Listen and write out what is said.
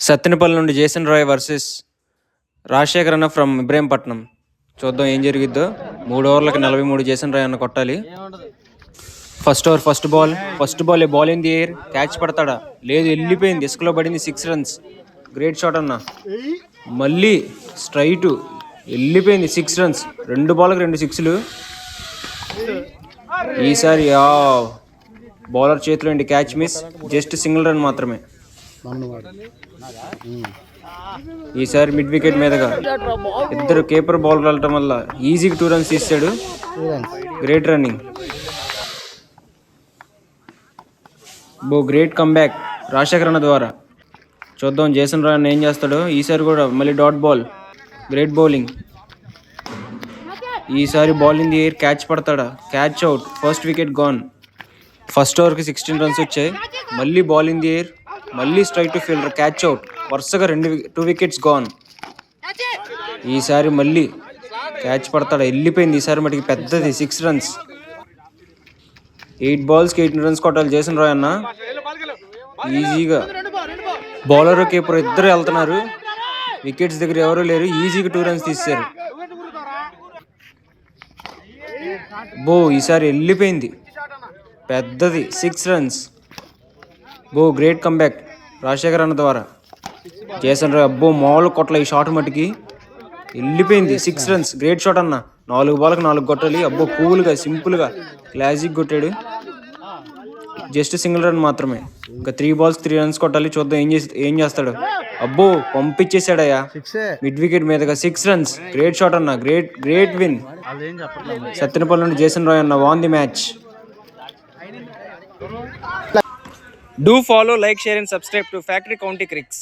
సత్తెనపల్లి నుండి Jason Roy versus Rajasekhar అన్న from Ibrahimpatnam. చూద్దాం ఏం జరిగిద్దో. 3 ఓవర్లకి 43 జేసన్ రాయ్ అన్న కొట్టాలి. First over first ball ball in the air. Catch పడతాడా? లేదు, వెళ్ళిపోయింది, ఇసుకలో పడింది. 6 రన్స్. గ్రేట్ షాట్ అన్న. మళ్ళీ స్ట్రైట్ వెళ్ళిపోయింది. 6 రన్స్. 2 బాల్కి 2 సిక్స్లు. ఈసారి బౌలర్ చేతిలో ఏంటి, catch miss. Just single run మాత్రమే. ఈసారి మిడ్ వికెట్ మీదగా ఇద్దరు కీపర్ బౌలర్ వెళ్ళటం వల్ల ఈజీగా 2 రన్స్ తీసాడు. Great running. Great comeback Rajasekhar అన్న ద్వారా. చూద్దాం జేసన్ రాయ్ అన్న ఏం చేస్తాడో. ఈసారి కూడా మళ్ళీ డాట్ బాల్. Great bowling. ఈసారి ball in the air. Catch పడతాడా? Catch out. First wicket gone. First ఓవర్కి 16 రన్స్ వచ్చాయి. మళ్ళీ బాల్ ఇన్ ది ఎయిర్. మళ్ళీ straight to fielder. Catch out. వరుసగా 2 వికెట్స్ గాన్. ఈసారి మళ్ళీ క్యాచ్ పడతాడా? వెళ్ళిపోయింది. ఈసారి మటుకి పెద్దది. 6 రన్స్. 8 బాల్స్కి 8 రన్స్ కొట్టాలి జేసన్ రాయ్ అన్న ఈజీగా. బౌలర్ కీపర్ ఇద్దరు వెళ్తున్నారు. వికెట్స్ దగ్గర ఎవరు లేరు. ఈజీగా 2 రన్స్ తీశారు. ఈసారి వెళ్ళిపోయింది. పెద్దది. 6 రన్స్. గ్రేట్ కంబ్యాక్ రాజశేఖర్ అన్న ద్వారా. జేసన్ రాయ్ మామూలు కొట్ల ఈ షాట్ మటుకి. వెళ్ళిపోయింది. 6 రన్స్. గ్రేట్ షాట్ అన్న. 4 బాల్కి 4 కొట్టాలి. కూల్గా సింపుల్గా క్లాసిక్ కొట్టాడు. జస్ట్ సింగిల్ రన్ మాత్రమే. ఇంకా 3 బాల్స్కి 3 రన్స్ కొట్టాలి. చూద్దాం ఏం చేస్తాడు. పంపించేశాడయ్యా మిడ్ వికెట్ మీదగా. 6 రన్స్. గ్రేట్ షాట్ అన్న. Great win. సత్తెనపల్లి నుండి జేసన్ రాయ్ అన్న won the match. Do follow, like, share and subscribe to Factory County Cricks.